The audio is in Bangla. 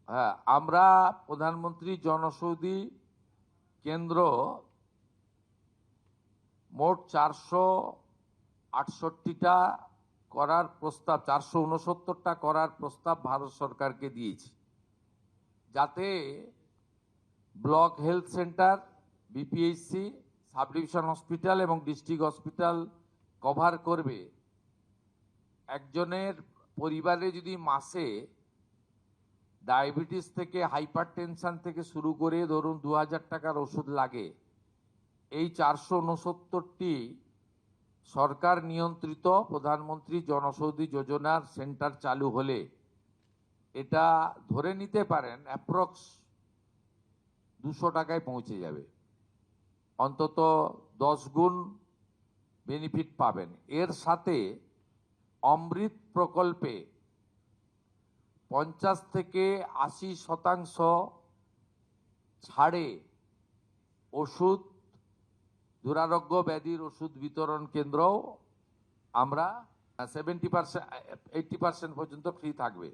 হ্যাঁ, আমরা প্রধানমন্ত্রী জনঔষধি কেন্দ্র মোট 468টা করার প্রস্তাব, 469টা করার প্রস্তাব ভারত সরকারকে দিয়েছি, যাতে block health centre, BPHC, sub division hospital এবং ডিস্ট্রিক্ট হসপিটাল কভার করবে। একজনের পরিবারে যদি মাসে ডায়াবেটিস থেকে হাইপার টেনশন থেকে শুরু করে ধরুন 2000 টাকার ওষুধ লাগে, এই 469টি সরকার নিয়ন্ত্রিত প্রধানমন্ত্রী জনঔষধি যোজনার সেন্টার চালু হলে এটা ধরে নিতে পারেন অ্যাপ্রক্স 200 টাকায় পৌঁছে যাবে, অন্তত 10 গুণ বেনিফিট পাবেন। এর সাথে অমৃত প্রকল্পে 50 থেকে 80% ছাড়ে ওষুধ, দুরারোগ্য ব্যাধির ওষুধ বিতরণ কেন্দ্রও আমরা 70%, 80% পর্যন্ত ফ্রি থাকবে।